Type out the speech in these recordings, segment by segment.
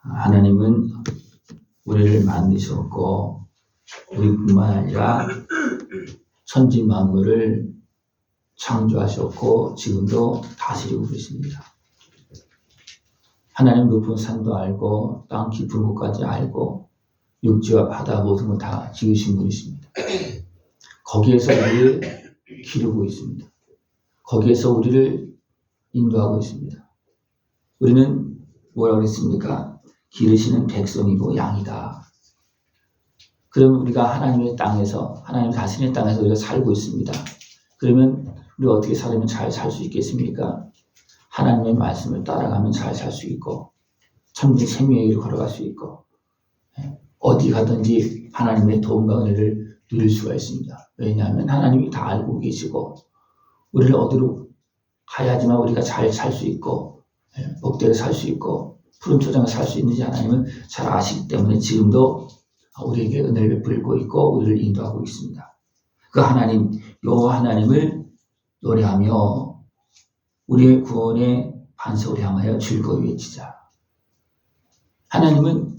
하나님은 우리를 만드셨고 우리뿐만 아니라 천지 만물을 창조하셨고 지금도 다스리고 계십니다. 하나님 높은 산도 알고 땅 깊은 곳까지 알고 육지와 바다 모든 걸 다 지으신 분이십니다. 거기에서 우리를 기르고 있습니다. 거기에서 우리를 인도하고 있습니다. 우리는 뭐라고 했습니까? 기르시는 백성이고 양이다. 그러면 우리가 하나님의 땅에서, 하나님 다스리는 땅에서 우리가 살고 있습니다. 그러면 우리가 어떻게 살면 잘 살 수 있겠습니까? 하나님의 말씀을 따라가면 잘 살 수 있고 참된 생명의 길을 걸어갈 수 있고 어디 가든지 하나님의 도움과 은혜를 누릴 수가 있습니다. 왜냐하면 하나님이 다 알고 계시고 우리를 어디로 가야지만 우리가 잘 살 수 있고 복되게 살 수 있고 푸른 초장을 살 수 있는지 하나님은 잘 아시기 때문에 지금도 우리에게 은혜를 베풀고 있고 우리를 인도하고 있습니다. 그 하나님, 여호와 하나님을 노래하며 우리의 구원의 반석을 향하여 즐거이 외치자. 하나님은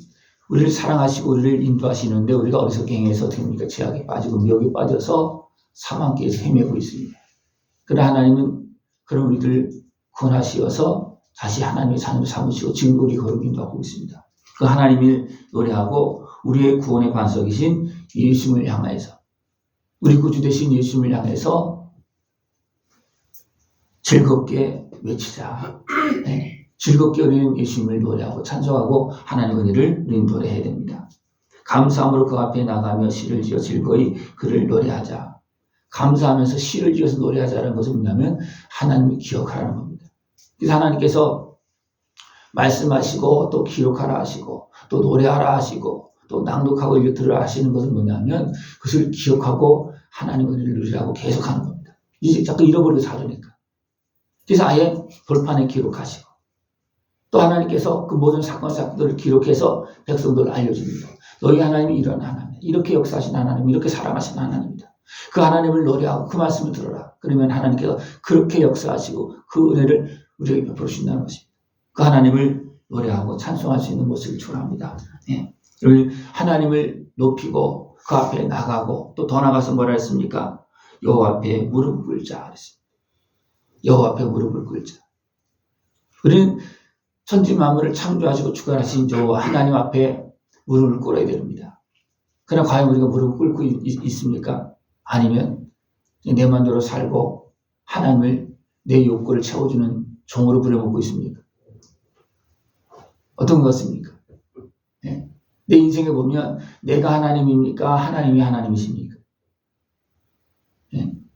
우리를 사랑하시고 우리를 인도하시는데 우리가 어리석게 행해서 어떻게 됩니까? 죄악에 빠지고 미혹에 빠져서 사망길에서 헤매고 있습니다. 그러나 하나님은 그런 우리들을 구원하시어서 다시 하나님의 자녀로 삼으시고 지금 우리 거룩 인도하고 있습니다. 그 하나님을 노래하고 우리의 구원의 반석이신 예수님을 향하여서 우리 구주 되신 예수님을 향해서 즐겁게 외치자. 즐겁게 우리는 예수님을 노래하고 찬송하고 하나님의 은혜를 우리는 노래해야 됩니다. 감사함으로 그 앞에 나가며 시를 지어 즐거이 그를 노래하자. 감사하면서 시를 지어서 노래하자는 것은 뭐냐면 하나님을 기억하라는 겁니다. 그래서 하나님께서 말씀하시고 또 기록하라 하시고 또 노래하라 하시고 또 낭독하고 읽으라 하시는 것은 뭐냐면 그것을 기억하고 하나님의 은혜를 누리라고 계속하는 겁니다. 이제 자꾸 잃어버리고 살으니까. 그래서 아예 돌판에 기록하시고 또 하나님께서 그 모든 사건들을 기록해서 백성들을 알려줍니다. 너희 하나님이 이런 하나님, 이렇게 역사하신 하나님, 이렇게 사랑하신 하나님입니다. 그 하나님을 노래하고 그 말씀을 들어라. 그러면 하나님께서 그렇게 역사하시고 그 은혜를 우리에게 베풀어 주신다는 것입니다. 그 하나님을 노래하고 찬송할 수 있는 모습을 축원합니다. 하나님을 높이고 그 앞에 나가고 또 더 나가서 뭐라 했습니까? 여호와 앞에 무릎을 꿇자 그랬습니다. 여호와 앞에 무릎을 꿇자. 우리는 천지 만물을 창조하시고 주관하신 여호와 하나님 앞에 무릎을 꿇어야 됩니다. 그러나 과연 우리가 무릎을 꿇고 있습니까? 아니면 내 마음대로 살고 하나님을 내 욕구를 채워주는 종으로 부려먹고 있습니까? 어떤 것 같습니까? 내 인생에 보면 내가 하나님입니까? 하나님이 하나님이십니까?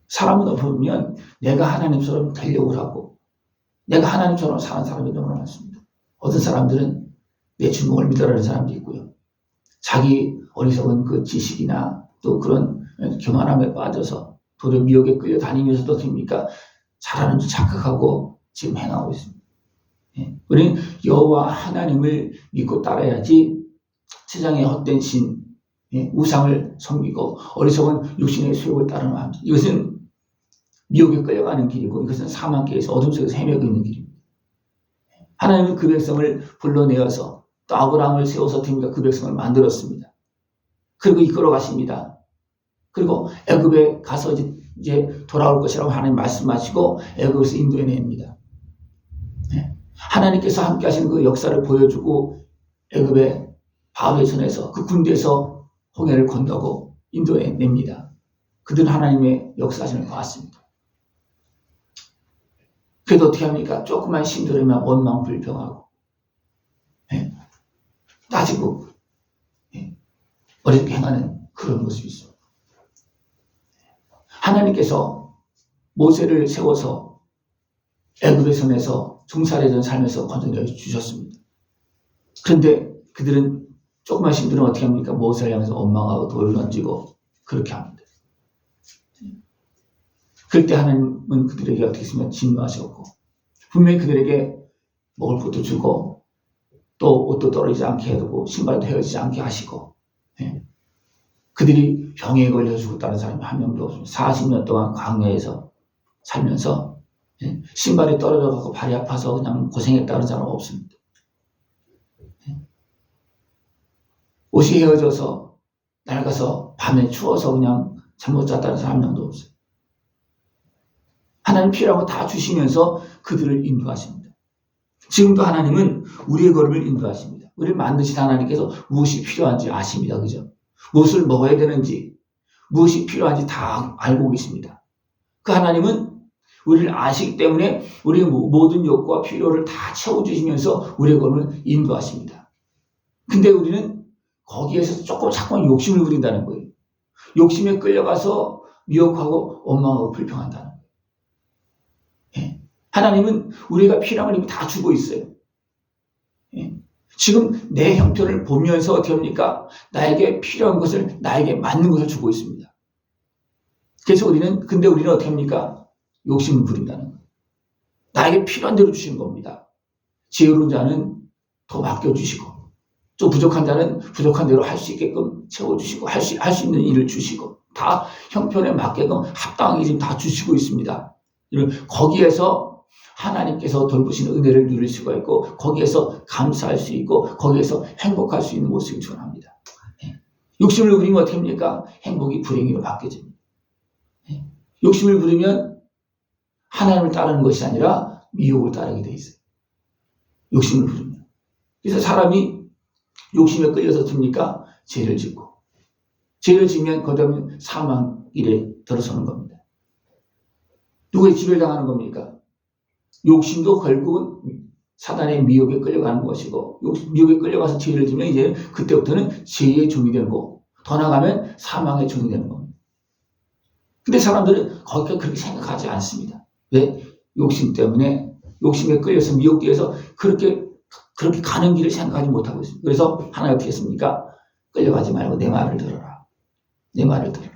사람은 보면 내가 하나님처럼 되려고 하고 내가 하나님처럼 사는 사람이 너무 많습니다. 어떤 사람들은 내 주먹을 믿으라는 사람도 있고요. 자기 어리석은 그 지식이나 또 그런 교만함에 빠져서 도리어 미혹에 끌려다니면서도 됩니까? 잘하는 줄 착각하고 지금 행하고 있습니다. 우리는 여호와 하나님을 믿고 따라야지 세상의 헛된 신, 우상을 섬기고 어리석은 육신의 수욕을 따르는 마음. 이것은 미혹에 끌려가는 길이고 이것은 사망길에서 어둠 속에서 헤매고 있는 길입니다. 하나님은 그 백성을 불러내어서 또 아브라함을 세워서 됩니까? 그 백성을 만들었습니다. 그리고 이끌어 가십니다. 그리고 애굽에 가서 이제 돌아올 것이라고 하나님 말씀하시고 애굽에서 인도해냅니다. 하나님께서 함께 하시는 그 역사를 보여주고 애굽의 바로의 손에서 그 군대에서 홍해를 건너고 인도해냅니다. 그들은 하나님의 역사심을 보았습니다. 그래도 어떻게 합니까? 조그만 신들이면 원망불평하고 따지고 어렵게 행하는 그런 모습이 있습니다. 하나님께서 모세를 세워서 애굽의 손에서 종살이던 삶에서 건져내 주셨습니다. 그런데 그들은 조그만 신들은 어떻게 합니까? 모세를 향해서 원망하고 돌을 던지고 그렇게 합니다. 그럴 때 하나님은 그들에게 어떻게 했으면 진노하셨고 분명히 그들에게 먹을 것도 주고 또 옷도 떨어지지 않게 해두고 신발도 헤어지지 않게 하시고 그들이 병에 걸려 죽었다는 사람이 한 명도 없습니다. 40년 동안 광야에서 살면서 신발이 떨어져가고 발이 아파서 그냥 고생했다는 사람은 없습니다. 옷이 헤어져서 낡아서 밤에 추워서 그냥 잠못 잤다는 사람 한 명도 없어요. 하나님 필요한 거 다 주시면서 그들을 인도하십니다. 지금도 하나님은 우리의 걸음을 인도하십니다. 우리를 만드신 하나님께서 무엇이 필요한지 아십니다. 그죠? 무엇을 먹어야 되는지, 무엇이 필요한지 다 알고 계십니다. 그 하나님은 우리를 아시기 때문에 우리의 모든 욕구와 필요를 다 채워주시면서 우리의 걸음을 인도하십니다. 근데 우리는 거기에서 자꾸만 욕심을 부린다는 거예요. 욕심에 끌려가서 미혹하고 원망하고 불평한다는 거예요. 예. 하나님은 우리가 필요한 걸 이미 다 주고 있어요. 예. 지금 내 형편을 보면서 어떻게 합니까? 나에게 필요한 것을, 나에게 맞는 것을 주고 있습니다. 그래서 근데 우리는 어떻게 합니까? 욕심을 부린다는 거예요. 나에게 필요한 대로 주시는 겁니다. 지혜로운 자는 더 맡겨주시고, 또 부족한 자는 부족한 대로 할 수 있게끔 채워주시고, 할 수 있는 일을 주시고, 다 형편에 맞게끔 합당하게 지금 다 주시고 있습니다. 거기에서 하나님께서 돌보시는 은혜를 누릴 수가 있고, 거기에서 감사할 수 있고, 거기에서 행복할 수 있는 모습을 전합니다. 욕심을 부리면 어떻게 합니까? 행복이 불행으로 바뀌어집니다. 욕심을 부리면 하나님을 따르는 것이 아니라 미혹을 따르게 돼 있어요. 욕심을 부리면. 그래서 사람이 욕심에 끌려서 듭니까? 죄를 짓고. 죄를 지면 거듭은 사망 일에 들어서는 겁니다. 누구의 지배를 당하는 겁니까? 욕심도 결국은 사단의 미혹에 끌려가는 것이고, 미혹에 끌려가서 죄를 지면 이제 그때부터는 죄의 종이 되는 거고, 더 나가면 사망의 종이 되는 겁니다. 근데 사람들은 거기까지 그렇게 생각하지 않습니다. 왜? 욕심 때문에, 욕심에 끌려서 미혹되어서 그렇게 가는 길을 생각하지 못하고 있습니다. 그래서 하나님 어떻게 했습니까? 끌려가지 말고 내 말을 들어라. 내 말을 들어라.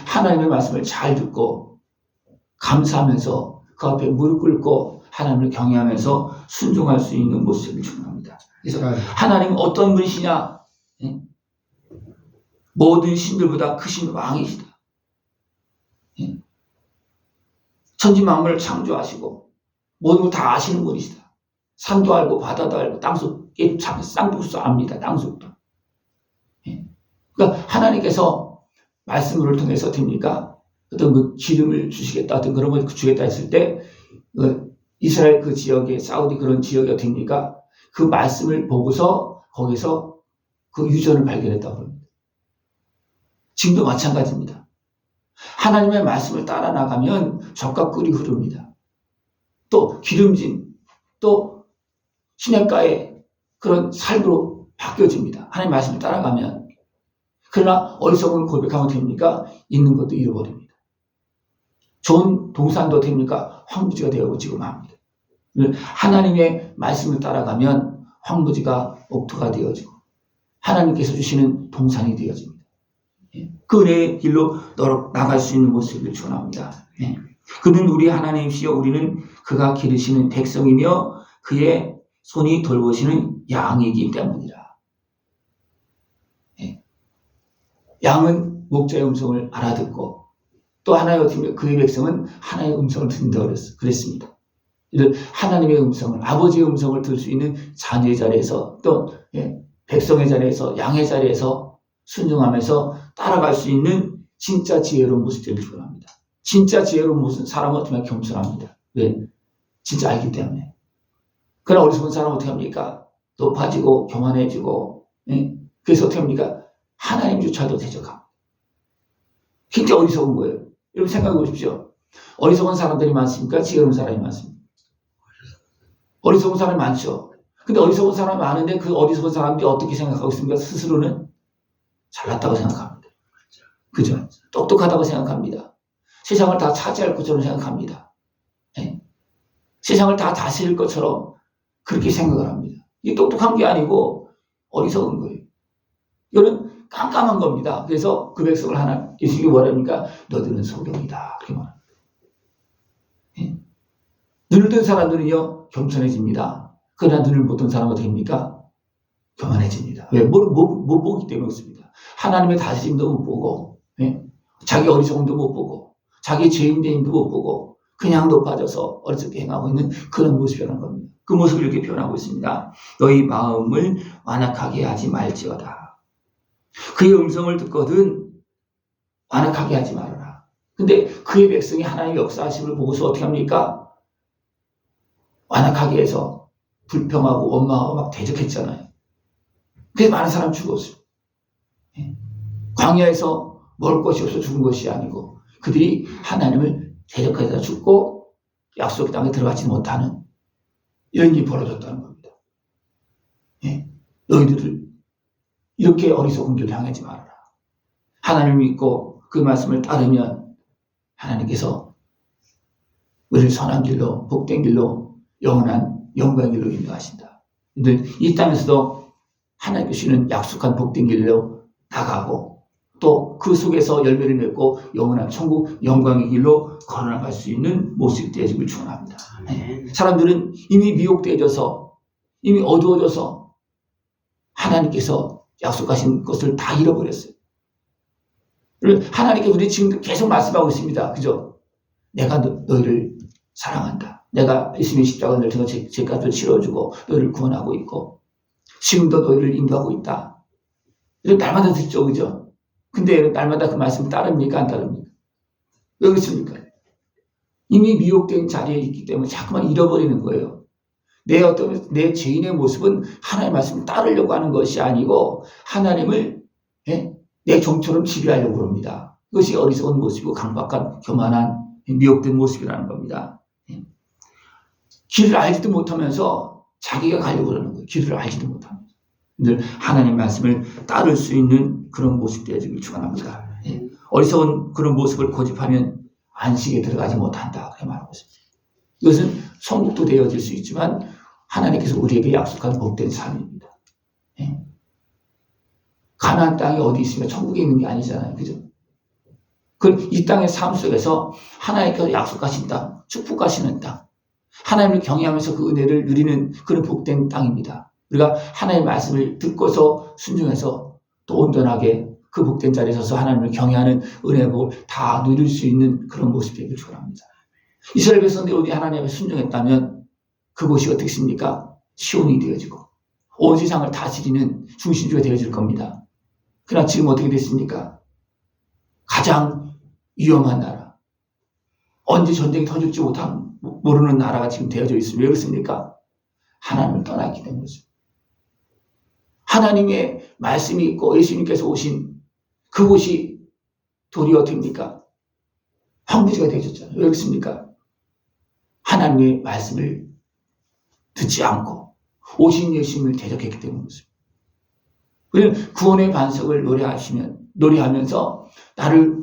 하나님의 말씀을 잘 듣고 감사하면서 그 앞에 무릎 꿇고 하나님을 경외하면서 순종할 수 있는 모습을 축원합니다. 그래서 하나님은 어떤 분이시냐? 모든 신들보다 크신 왕이시다. 천지만물을 창조하시고 모든 걸 다 아시는 분이시다. 산도 알고 바다도 알고 땅속도 압니다. 땅속도. 그러니까 하나님께서 말씀을 통해서 됩니까? 어떤 그 기름을 주시겠다, 어떤 그런 걸 주겠다 했을 때 이스라엘 그 지역에, 사우디 그런 지역이 됩니까? 그 말씀을 보고서 거기서 그 유전을 발견했다고 합니다. 지금도 마찬가지입니다. 하나님의 말씀을 따라 나가면 젖과 꿀이 흐릅니다. 또 기름진, 또 시냇가의 그런 삶으로 바뀌어집니다. 하나님의 말씀을 따라가면. 그러나 어리석은 고백하면 됩니까? 있는 것도 잃어버립니다. 좋은 동산도 됩니까? 황무지가 되어지고 맙니다. 하나님의 말씀을 따라가면 황무지가 옥토가 되어지고 하나님께서 주시는 동산이 되어집니다. 그 은혜의 길로 나갈 수 있는 모습을 축원합니다. 그는 우리 하나님이시여 우리는 그가 기르시는 백성이며 그의 손이 돌보시는 양이기 때문이라. 양은 목자의 음성을 알아듣고 또 하나의 어떻게 그의 백성은 하나의 음성을 듣는다고 그랬습니다. 이런 하나님의 음성을, 아버지의 음성을 들을 수 있는 자녀의 자리에서 또 백성의 자리에서, 양의 자리에서 순종하면서 따라갈 수 있는 진짜 지혜로운 모습들을 축원합니다. 진짜 지혜로운 모습은 사람은 어떻게 하면 겸손합니다. 왜? 진짜 알기 때문에. 그러나 어리석은 사람은 어떻게 합니까? 높아지고 교만해지고, 그래서 어떻게 합니까? 하나님조차도 대적합니다. 굉장히 어리석은 거예요. 여러분 생각해 보십시오. 어리석은 사람들이 많습니까? 지혜로운 사람이 많습니까? 어리석은 사람이 많죠. 근데 어리석은 사람이 많은데 그 어리석은 사람들이 어떻게 생각하고 있습니까? 스스로는 잘났다고 생각합니다. 그죠? 똑똑하다고 생각합니다. 세상을 다 차지할 것처럼 생각합니다. 세상을 다 다스릴 것처럼 그렇게 생각을 합니다. 이게 똑똑한 게 아니고 어리석은 거예요. 이거는 깜깜한 겁니다. 그래서 그 백성을 예수님이 뭐랍니까? 너희들은 소경이다. 그렇게 말합니다. 눈을 뜬 사람들은요, 겸손해집니다. 그러나 눈을 못 뜬 사람은 됩니까? 교만해집니다. 왜? 못 보기 때문에 그렇습니다. 하나님의 다스림도 못 보고, 자기 어리석음도 못 보고, 자기 죄인됨도 못 보고, 그냥 높아져서 어리석게 행하고 있는 그런 모습이라는 겁니다. 그 모습을 이렇게 표현하고 있습니다. 너희 마음을 완악하게 하지 말지어다. 그의 음성을 듣거든 완악하게 하지 말아라. 근데 그의 백성이 하나님의 역사하심을 보고서 어떻게 합니까? 완악하게 해서 불평하고 원망하고 막 대적했잖아요. 그래서 많은 사람 죽었어요. 광야에서 먹을 것이 없어 죽은 것이 아니고 그들이 하나님을 대적하다 죽고 약속의 땅에 들어가지 못하는 이런 일이 벌어졌다는 겁니다. 너희들을 이렇게 어리석은 길을 향하지 말아라. 하나님을 믿고 그 말씀을 따르면 하나님께서 우리를 선한 길로 복된 길로 영원한 영광의 길로 인도하신다. 이 땅에서도 하나님께 주시는 약속한 복된 길로 나가고 또 그 속에서 열매를 맺고 영원한 천국 영광의 길로 걸어나갈 수 있는 모습이 되어지길 축원합니다. 사람들은 이미 미혹되어져서 이미 어두워져서 하나님께서 약속하신 것을 다 잃어버렸어요. 하나님께 우리 지금 계속 말씀하고 있습니다. 그죠? 내가 너희를 사랑한다. 내가 예수님의 십자가를 통해 죄값을 치러주고 너희를 구원하고 있고 지금도 너희를 인도하고 있다. 이런 날마다 듣죠. 그죠? 근데 날마다 그 말씀 따릅니까? 안 따릅니까? 왜 그렇습니까? 이미 미혹된 자리에 있기 때문에 자꾸만 잃어버리는 거예요. 내 죄인의 모습은 하나님의 말씀을 따르려고 하는 것이 아니고 하나님을 내 종처럼 지배하려고 합니다. 그것이 어리석은 모습이고 강박한 교만한 미혹된 모습이라는 겁니다. 길을 알지도 못하면서 자기가 가려고 그러는 거예요. 길을 알지도 못하면서. 늘 하나님 말씀을 따를 수 있는 그런 모습 되어지길 축원합니다. 어리석은 그런 모습을 고집하면 안식에 들어가지 못한다. 그렇게 말하고 있습니다. 이것은 천국도 되어질 수 있지만 하나님께서 우리에게 약속한 복된 삶입니다. 가나안 땅이 어디 있으면 천국에 있는 게 아니잖아요. 그죠? 이 땅의 삶 속에서 하나님께서 약속하신 땅, 축복하시는 땅, 하나님을 경외하면서 그 은혜를 누리는 그런 복된 땅입니다. 우리가 하나님의 말씀을 듣고서 순종해서 또 온전하게 그 복된 자리에 서서 하나님을 경외하는 은혜의 복을 다 누릴 수 있는 그런 모습이 되길 축원합니다. 이스라엘 백성들이 오직 하나님을 순종했다면 그곳이 어떻게 있습니까? 시온이 되어지고 온 세상을 다스리는 중심지가 되어질 겁니다. 그러나 지금 어떻게 됐습니까? 가장 위험한 나라, 언제 전쟁이 터질지 모르는 나라가 지금 되어져 있습니다. 왜 그렇습니까? 하나님을 떠났기 때문이죠. 하나님의 말씀이 있고 예수님께서 오신 그곳이 도리어 됩니까? 황무지가 되어졌잖아요. 왜 그렇습니까? 하나님의 말씀을 듣지 않고 오신 예수님을 대적했기 때문이죠. 우리는 구원의 반석을 노래하면서 나를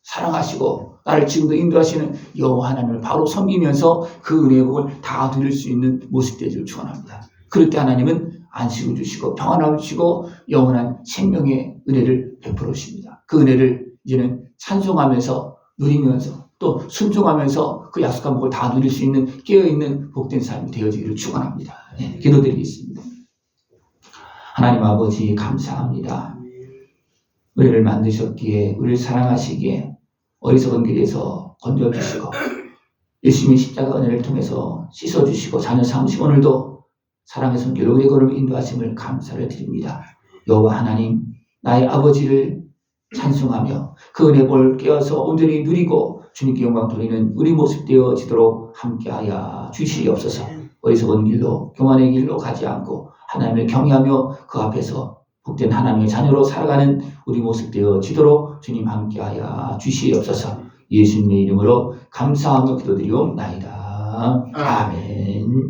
사랑하시고 나를 지금도 인도하시는 여호와 하나님을 바로 섬기면서 그 은혜의 복을 다 누릴 수 있는 모습 되기를 축원합니다. 그럴 때 하나님은 안식을 주시고 평안을 주시고 영원한 생명의 은혜를 베풀어 주십니다. 그 은혜를 이제는 찬송하면서 누리면서 또 순종하면서 그 약속한 복을 다 누릴 수 있는 깨어있는 복된 삶이 되어지기를 축원합니다. 기도드리겠습니다. 하나님 아버지 감사합니다. 우리를 만드셨기에 우리를 사랑하시기에 어리석은 길에서 건져주시고 예수님의 십자가 은혜를 통해서 씻어주시고 자녀 삼으시고 오늘도 사랑의 손길로 우리 걸음을 인도하심을 감사를 드립니다. 여호와 하나님 나의 아버지를 찬송하며 그 은혜를 깨어서 온전히 누리고 주님께 영광 돌리는 우리 모습 되어지도록 함께하여 주시옵소서. 어리석은 길로 교만의 길로 가지 않고 하나님을 경외하며 그 앞에서 복된 하나님의 자녀로 살아가는 우리 모습 되어지도록 주님 함께하여 주시옵소서. 예수님의 이름으로 감사하며 기도드리옵나이다. 아멘.